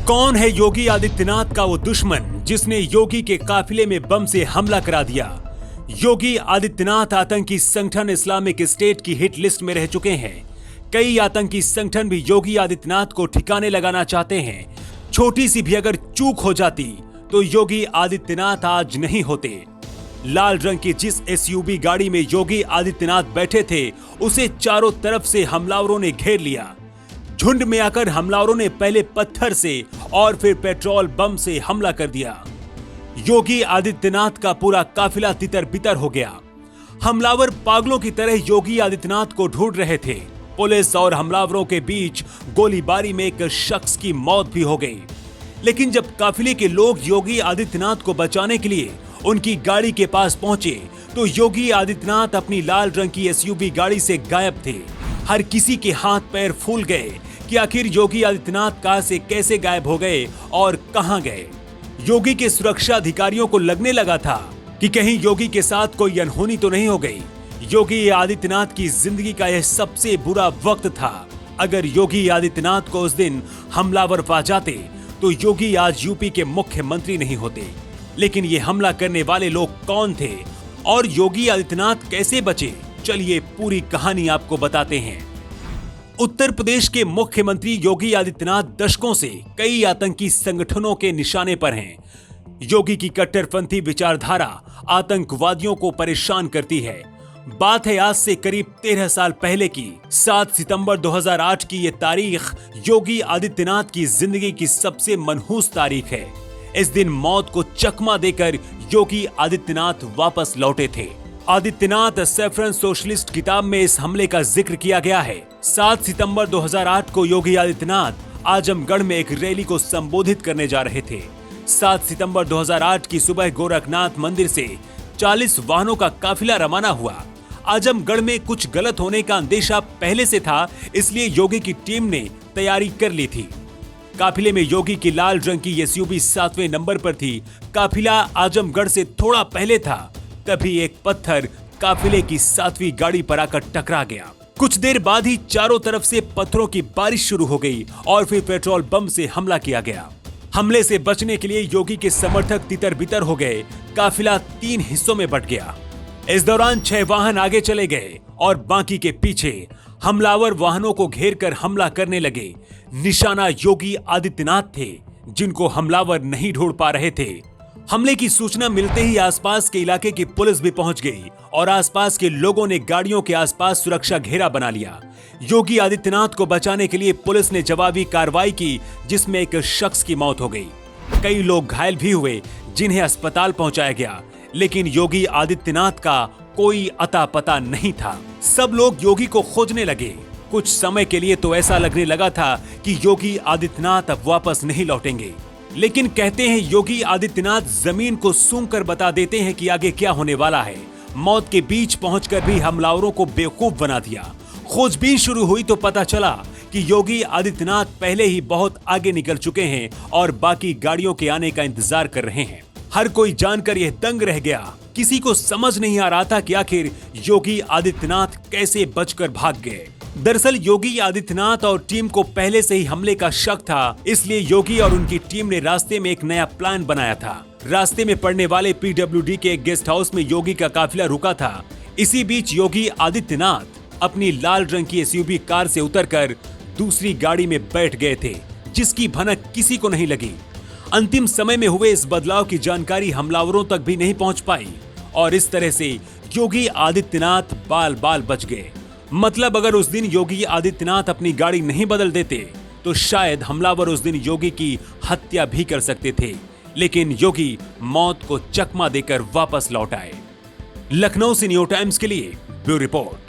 कौन है योगी आदित्यनाथ का वो दुश्मन जिसने योगी के काफिले में बम से हमला करा दिया? योगी आदित्यनाथ आतंकी संगठन इस्लामिक स्टेट की हिट लिस्ट में रह चुके हैं। कई आतंकी संगठन भी योगी आदित्यनाथ को ठिकाने लगाना चाहते हैं। छोटी सी भी अगर चूक हो जाती तो योगी आदित्यनाथ आज नहीं होते। लाल रंग की जिस एसयूवी गाड़ी में योगी आदित्यनाथ बैठे थे उसे चारों तरफ से हमलावरों ने घेर लिया। झुंड में आकर हमलावरों ने पहले पत्थर से और फिर पेट्रोल बम से हमला कर दिया। योगी आदित्यनाथ का पूरा काफिला तितर बितर हो गया। हमलावर पागलों की तरह योगी आदित्यनाथ को ढूंढ रहे थे। पुलिस और हमलावरों के बीच गोलीबारी में एक शख्स की मौत भी हो गई। लेकिन जब काफिले के लोग योगी आदित्यनाथ को बचाने के लिए उनकी गाड़ी के पास पहुंचे तो योगी आदित्यनाथ अपनी लाल रंग की एसयूवी गाड़ी से गायब थे। हर किसी के हाथ पैर फूल गए कि आखिर योगी आदित्यनाथ कार से कैसे गायब हो गए और कहां गए। योगी के सुरक्षा अधिकारियों को लगने लगा था कि कहीं योगी के साथ कोई अनहोनी तो नहीं हो गई। योगी आदित्यनाथ की जिंदगी का यह सबसे बुरा वक्त था। अगर योगी आदित्यनाथ को उस दिन हमलावर पा जाते तो योगी आज यूपी के मुख्यमंत्री नहीं होते। लेकिन ये हमला करने वाले लोग कौन थे और योगी आदित्यनाथ कैसे बचे, चलिए पूरी कहानी आपको बताते हैं। उत्तर प्रदेश के मुख्यमंत्री योगी आदित्यनाथ दशकों से कई आतंकी संगठनों के निशाने पर हैं। योगी की कट्टरपंथी विचारधारा आतंकवादियों को परेशान करती है। बात है आज से करीब 13 साल पहले की। 7 सितंबर 2008 की ये तारीख योगी आदित्यनाथ की जिंदगी की सबसे मनहूस तारीख है। इस दिन मौत को चकमा देकर योगी आदित्यनाथ वापस लौटे थे। आदित्यनाथ सैफरन सोशलिस्ट किताब में इस हमले का जिक्र किया गया है। 7 सितंबर 2008 को योगी आदित्यनाथ आजमगढ़ में एक रैली को संबोधित करने जा रहे थे। 7 सितंबर 2008 की सुबह गोरखनाथ मंदिर से 40 वाहनों का काफिला रवाना हुआ। आजमगढ़ में कुछ गलत होने का अंदेशा पहले से था, इसलिए योगी की टीम ने तैयारी कर ली थी। काफिले में योगी की लाल रंग की एसयूवी 7वें नंबर पर थी। काफिला आजमगढ़ से थोड़ा पहले था। तभी एक पत्थर काफिले की 7वीं गाड़ी पर आकर टकरा गया। कुछ देर बाद ही चारों तरफ से पत्थरों की बारिश शुरू हो गई और फिर पेट्रोल बम से हमला किया गया। हमले से बचने के लिए योगी के समर्थक तितर बितर हो गए। काफिला 3 हिस्सों में बंट गया। इस दौरान 6 वाहन आगे चले गए और बाकी के पीछे। हमलावर वाहनों को घेर कर हमला करने लगे। निशाना योगी आदित्यनाथ थे, जिनको हमलावर नहीं ढूंढ पा रहे थे। हमले की सूचना मिलते ही आसपास के इलाके की पुलिस भी पहुंच गई और आसपास के लोगों ने गाड़ियों के आसपास सुरक्षा घेरा बना लिया। योगी आदित्यनाथ को बचाने के लिए पुलिस ने जवाबी कार्रवाई की, जिसमें एक शख्स की मौत हो गई। कई लोग घायल भी हुए, जिन्हें अस्पताल पहुंचाया गया। लेकिन योगी आदित्यनाथ का कोई अता पता नहीं था। सब लोग योगी को खोजने लगे। कुछ समय के लिए तो ऐसा लगने लगा था कि योगी आदित्यनाथ अब वापस नहीं लौटेंगे। लेकिन कहते हैं योगी आदित्यनाथ जमीन को सूंघ कर बता देते हैं कि आगे क्या होने वाला है। मौत के बीच पहुंचकर भी हमलावरों को बेवकूफ बना दिया। खोजबीन शुरू हुई तो पता चला कि योगी आदित्यनाथ पहले ही बहुत आगे निकल चुके हैं और बाकी गाड़ियों के आने का इंतजार कर रहे हैं। हर कोई जानकर यह दंग रह गया। किसी को समझ नहीं आ रहा था कि आखिर योगी आदित्यनाथ कैसे बचकर भाग गए। दरअसल योगी आदित्यनाथ और टीम को पहले से ही हमले का शक था, इसलिए योगी और उनकी टीम ने रास्ते में एक नया प्लान बनाया था। रास्ते में पड़ने वाले पीडब्ल्यूडी के एक गेस्ट हाउस में योगी का काफिला रुका था। इसी बीच योगी आदित्यनाथ अपनी लाल रंग की एसयूवी कार से उतरकर दूसरी गाड़ी में बैठ गए थे, जिसकी भनक किसी को नहीं लगी। अंतिम समय में हुए इस बदलाव की जानकारी हमलावरों तक भी नहीं पहुंच पाई और इस तरह से योगी आदित्यनाथ बाल बाल बच गए। मतलब अगर उस दिन योगी आदित्यनाथ अपनी गाड़ी नहीं बदल देते तो शायद हमलावर उस दिन योगी की हत्या भी कर सकते थे। लेकिन योगी मौत को चकमा देकर वापस लौट आए। लखनऊ से न्यू टाइम्स के लिए ब्यूरो रिपोर्ट।